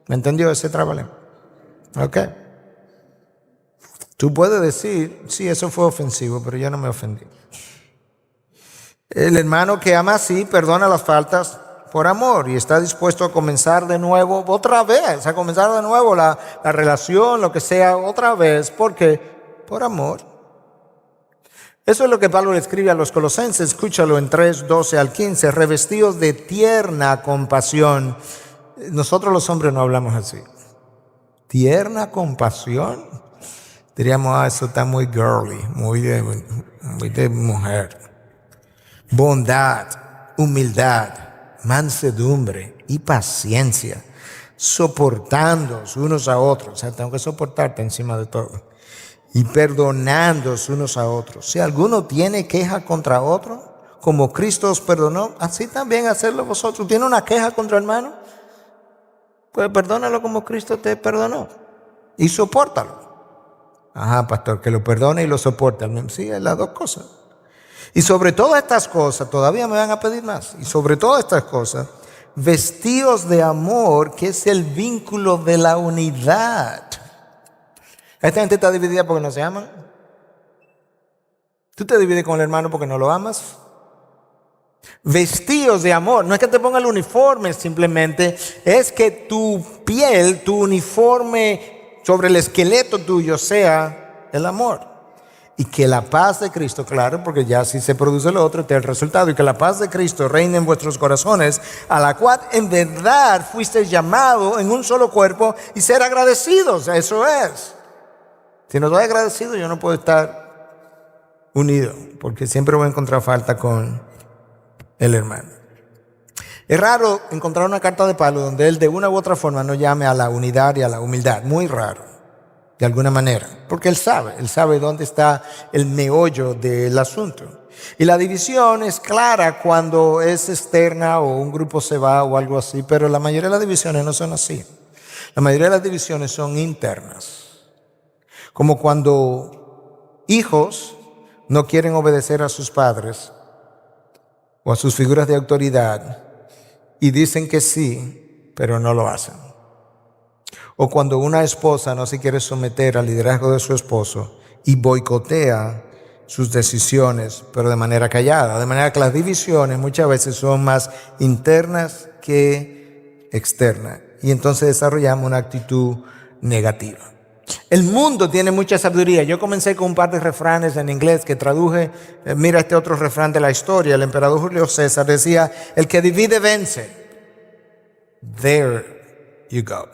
¿Me entendió ese trabaleo? Ok. Tú puedes decir, sí, eso fue ofensivo, pero yo no me ofendí. El hermano que ama así perdona las faltas por amor y está dispuesto a comenzar de nuevo otra vez, a comenzar de nuevo la relación, lo que sea, otra vez. ¿Por qué? Por amor. Eso es lo que Pablo le escribe a los Colosenses. Escúchalo en 3:12 al 15. Revestidos de tierna compasión. Nosotros los hombres no hablamos así. ¿Tierna compasión? Diríamos, eso está muy girly, muy de mujer. Bondad, humildad, mansedumbre y paciencia, soportándonos unos a otros. O sea, tengo que soportarte encima de todo. y perdonándoos unos a otros. Si alguno tiene queja contra otro, como Cristo os perdonó, así también hacedlo vosotros. ¿Tiene una queja contra el hermano? Pues perdónalo como Cristo te perdonó y sopórtalo. Ajá, pastor, que lo perdone y lo soporte. Sí, es las dos cosas. Y sobre todas estas cosas, todavía me van a pedir más. Y sobre todas estas cosas, vestíos de amor, que es el vínculo de la unidad. Esta gente está dividida porque no se aman. Tú te divides con el hermano porque no lo amas. Vestíos de amor, no es que te ponga el uniforme simplemente, es que tu piel, tu uniforme sobre el esqueleto tuyo sea el amor. Y que la paz de Cristo, claro, porque ya si se produce lo otro, este es el resultado, y que la paz de Cristo reine en vuestros corazones, a la cual en verdad fuiste llamado en un solo cuerpo, y ser agradecidos, eso es. Si no estoy agradecido, yo no puedo estar unido, porque siempre voy a encontrar falta con el hermano. Es raro encontrar una carta de Pablo donde él de una u otra forma no llame a la unidad y a la humildad. Muy raro, de alguna manera, porque él sabe dónde está el meollo del asunto. Y la división es clara cuando es externa o un grupo se va o algo así, pero la mayoría de las divisiones no son así. La mayoría de las divisiones son internas. Como cuando hijos no quieren obedecer a sus padres o a sus figuras de autoridad y dicen que sí, pero no lo hacen. O cuando una esposa no se quiere someter al liderazgo de su esposo y boicotea sus decisiones, pero de manera callada. De manera que las divisiones muchas veces son más internas que externas. Y entonces desarrollamos una actitud negativa. El mundo tiene mucha sabiduría. Yo comencé con un par de refranes en inglés que traduje. Mira este otro refrán de la historia. El emperador Julio César decía, el que divide vence. There you go.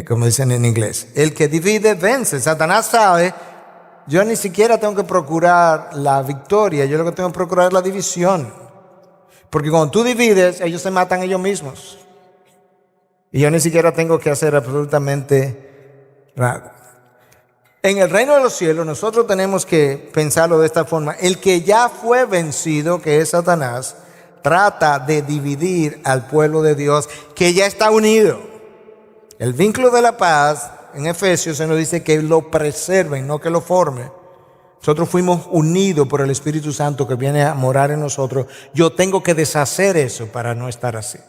Como dicen en inglés. El que divide vence. Satanás sabe, yo ni siquiera tengo que procurar la victoria. Yo lo que tengo que procurar es la división. Porque cuando tú divides, ellos se matan ellos mismos. Y yo ni siquiera tengo que hacer absolutamente nada. En el reino de los cielos nosotros tenemos que pensarlo de esta forma. El que ya fue vencido, que es Satanás, trata de dividir al pueblo de Dios que ya está unido. El vínculo de la paz, en Efesios se nos dice que lo preserven, no que lo formen. Nosotros fuimos unidos por el Espíritu Santo que viene a morar en nosotros. Yo tengo que deshacer eso para no estar así.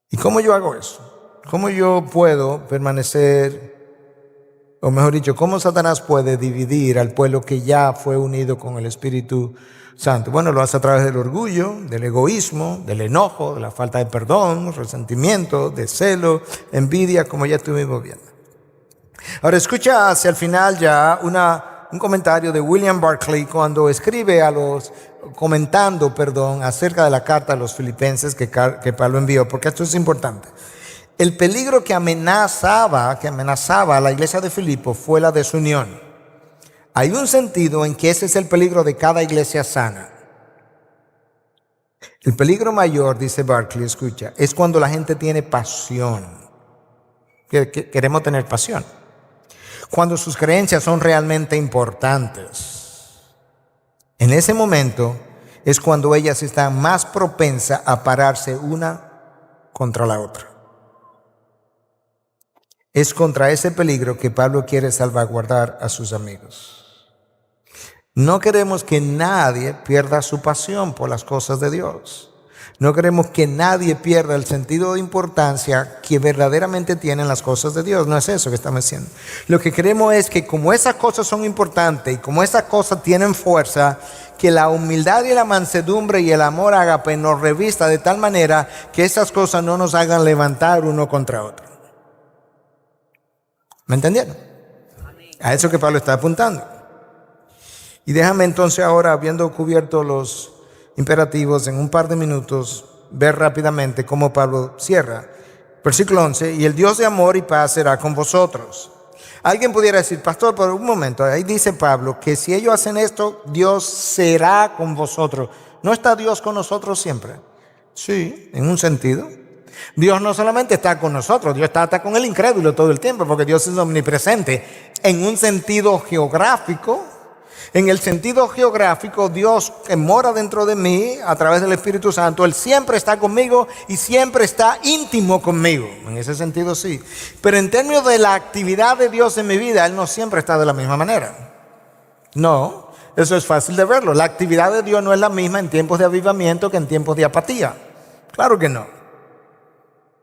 ¿Y cómo yo hago eso? ¿Cómo yo puedo permanecer, o mejor dicho, cómo Satanás puede dividir al pueblo que ya fue unido con el Espíritu Santo? Bueno, lo hace a través del orgullo, del egoísmo, del enojo, de la falta de perdón, resentimiento, de celo, envidia, como ya estuvimos viendo. Ahora escucha hacia el final ya un comentario de William Barclay cuando escribe comentando acerca de la carta a los filipenses que Pablo envió, porque esto es importante. El peligro que amenazaba a la iglesia de Filipo fue la desunión. Hay un sentido en que ese es el peligro de cada iglesia sana. El peligro mayor, dice Barclay, escucha, es cuando la gente tiene pasión. Queremos tener pasión. Cuando sus creencias son realmente importantes. En ese momento es cuando ellas están más propensas a pararse una contra la otra. Es contra ese peligro que Pablo quiere salvaguardar a sus amigos. No queremos que nadie pierda su pasión por las cosas de Dios. No queremos que nadie pierda el sentido de importancia que verdaderamente tienen las cosas de Dios. No es eso que estamos diciendo. Lo que queremos es que como esas cosas son importantes y como esas cosas tienen fuerza, que la humildad y la mansedumbre y el amor ágape nos revista de tal manera que esas cosas no nos hagan levantar uno contra otro. ¿Me entendieron? A eso que Pablo está apuntando. Y déjame entonces ahora, habiendo cubierto los imperativos en un par de minutos, ver rápidamente cómo Pablo cierra. Versículo 11, y el Dios de amor y paz será con vosotros. Alguien pudiera decir, pastor, por un momento, ahí dice Pablo que si ellos hacen esto, Dios será con vosotros. ¿No está Dios con nosotros siempre? Sí, en un sentido. Dios no solamente está con nosotros, Dios está con el incrédulo todo el tiempo, porque Dios es omnipresente en un sentido geográfico. En el sentido geográfico, Dios que mora dentro de mí a través del Espíritu Santo, Él siempre está conmigo y siempre está íntimo conmigo. En ese sentido sí. Pero en términos de la actividad de Dios en mi vida, Él no siempre está de la misma manera. No, eso es fácil de verlo. La actividad de Dios no es la misma en tiempos de avivamiento que en tiempos de apatía. Claro que no.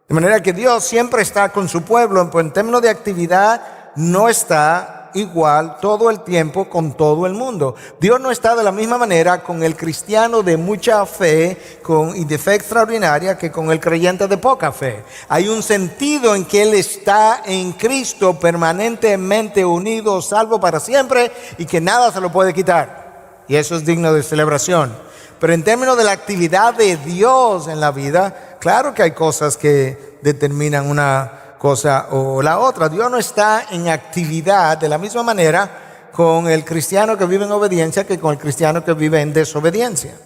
De manera que Dios siempre está con su pueblo, pero en términos de actividad no está igual todo el tiempo con todo el mundo. Dios no está de la misma manera con el cristiano de mucha fe y de fe extraordinaria que con el creyente de poca fe. Hay un sentido en que Él está en Cristo permanentemente unido, salvo para siempre, y que nada se lo puede quitar. Y eso es digno de celebración. Pero en términos de la actividad de Dios en la vida, claro que hay cosas que determinan una cosa o la otra. Dios no está en actividad de la misma manera con el cristiano que vive en obediencia que con el cristiano que vive en desobediencia.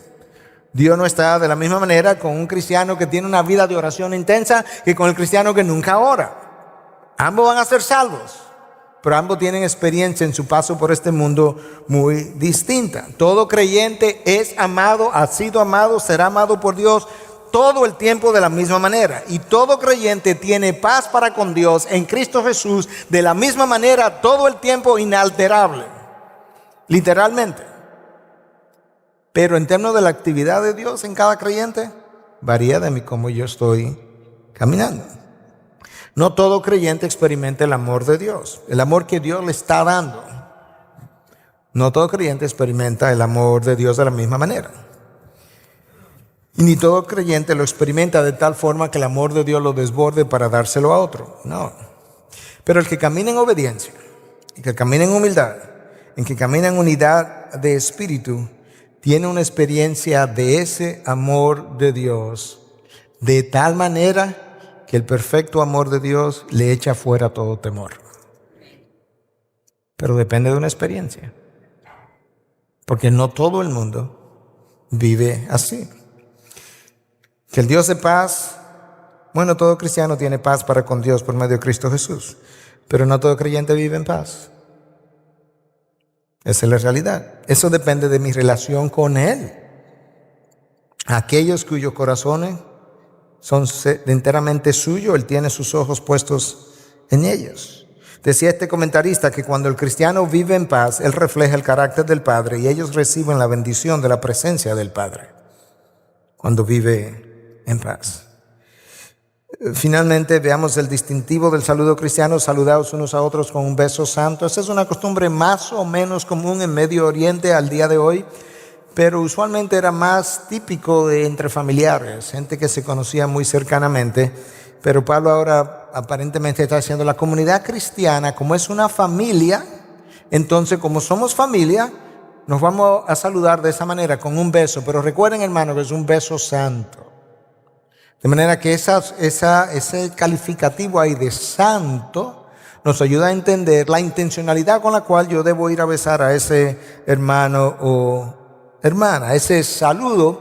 Dios no está de la misma manera con un cristiano que tiene una vida de oración intensa que con el cristiano que nunca ora. Ambos van a ser salvos, pero ambos tienen experiencia en su paso por este mundo muy distinta. Todo creyente es amado, ha sido amado, será amado por Dios todo el tiempo de la misma manera. Y todo creyente tiene paz para con Dios en Cristo Jesús de la misma manera todo el tiempo, inalterable. Literalmente. Pero en términos de la actividad de Dios en cada creyente, varía de mí cómo yo estoy caminando. No todo creyente experimenta el amor de Dios, el amor que Dios le está dando. No todo creyente experimenta el amor de Dios de la misma manera. Y ni todo creyente lo experimenta de tal forma que el amor de Dios lo desborde para dárselo a otro. No. Pero el que camina en obediencia, el que camina en humildad, el que camina en unidad de espíritu, tiene una experiencia de ese amor de Dios de tal manera que el perfecto amor de Dios le echa fuera todo temor. Pero depende de una experiencia. Porque no todo el mundo vive así. Que el Dios de paz, bueno, todo cristiano tiene paz para con Dios por medio de Cristo Jesús, pero no todo creyente vive en paz. Esa es la realidad. Eso depende de mi relación con Él. Aquellos cuyos corazones son enteramente suyos, Él tiene sus ojos puestos en ellos. Decía este comentarista que cuando el cristiano vive en paz, él refleja el carácter del Padre y ellos reciben la bendición de la presencia del Padre cuando vive en paz. Finalmente, veamos el distintivo del saludo cristiano: saludados unos a otros con un beso santo. Esa es una costumbre más o menos común en Medio Oriente al día de hoy, pero usualmente era más típico de entre familiares, gente que se conocía muy cercanamente. Pero Pablo ahora aparentemente está diciendo: la comunidad cristiana, como es una familia, entonces como somos familia, nos vamos a saludar de esa manera, con un beso. Pero recuerden, hermano, que es un beso santo. De manera que ese calificativo ahí de santo nos ayuda a entender la intencionalidad con la cual yo debo ir a besar a ese hermano o hermana. Ese saludo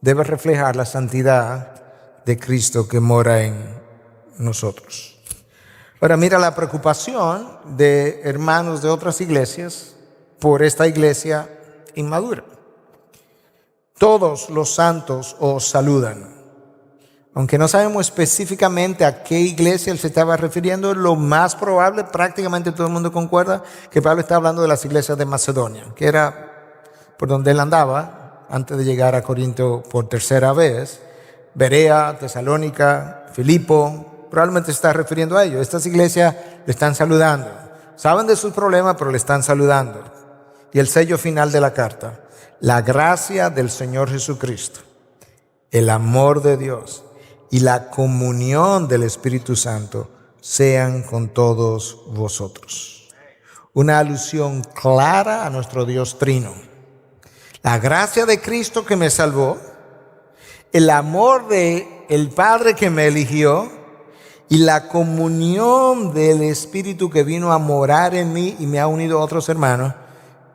debe reflejar la santidad de Cristo que mora en nosotros. Ahora mira la preocupación de hermanos de otras iglesias por esta iglesia inmadura. Todos los santos os saludan. Aunque no sabemos específicamente a qué iglesia él se estaba refiriendo, lo más probable, prácticamente todo el mundo concuerda, que Pablo está hablando de las iglesias de Macedonia, que era por donde él andaba antes de llegar a Corinto por tercera vez. Berea, Tesalónica, Filipo, probablemente se está refiriendo a ellos. Estas iglesias le están saludando. Saben de sus problemas, pero le están saludando. Y el sello final de la carta: la gracia del Señor Jesucristo, el amor de Dios y la comunión del Espíritu Santo sean con todos vosotros. Una alusión clara a nuestro Dios trino. La gracia de Cristo que me salvó, el amor de el Padre que me eligió y la comunión del Espíritu que vino a morar en mí y me ha unido a otros hermanos,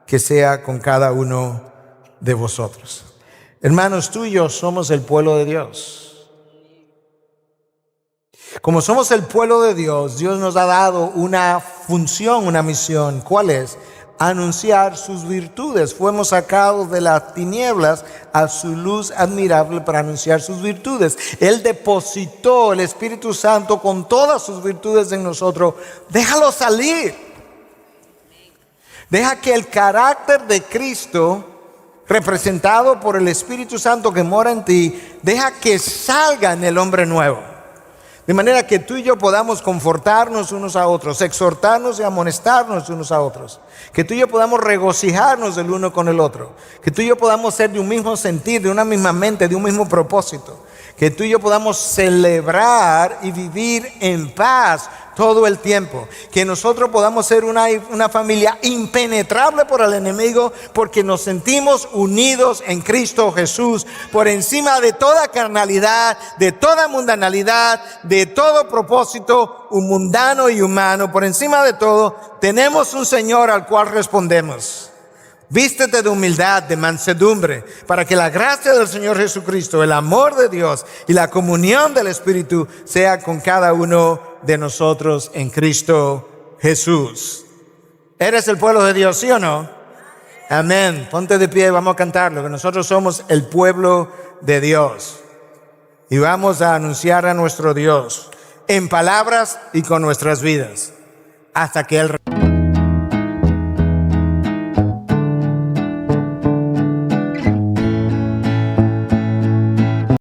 que sea con cada uno de vosotros. Hermanos, tú y yo somos el pueblo de Dios. Como somos el pueblo de Dios, Dios nos ha dado una función, una misión. ¿Cuál es? Anunciar sus virtudes. Fuimos sacados de las tinieblas a su luz admirable para anunciar sus virtudes. Él depositó el Espíritu Santo con todas sus virtudes en nosotros. Déjalo salir. Deja que el carácter de Cristo, representado por el Espíritu Santo que mora en ti, deja que salga en el hombre nuevo. De manera que tú y yo podamos confortarnos unos a otros, exhortarnos y amonestarnos unos a otros. Que tú y yo podamos regocijarnos el uno con el otro. Que tú y yo podamos ser de un mismo sentir, de una misma mente, de un mismo propósito. Que tú y yo podamos celebrar y vivir en paz todo el tiempo. Que nosotros podamos ser una familia impenetrable por el enemigo, porque nos sentimos unidos en Cristo Jesús, por encima de toda carnalidad, de toda mundanalidad, de todo propósito mundano y humano. Por encima de todo, tenemos un Señor al cual respondemos. Vístete de humildad, de mansedumbre, para que la gracia del Señor Jesucristo, el amor de Dios y la comunión del Espíritu sea con cada uno de nosotros en Cristo Jesús. ¿Eres el pueblo de Dios, sí o no? Amén. Ponte de pie y vamos a cantarlo, que nosotros somos el pueblo de Dios. Y vamos a anunciar a nuestro Dios en palabras y con nuestras vidas, hasta que Él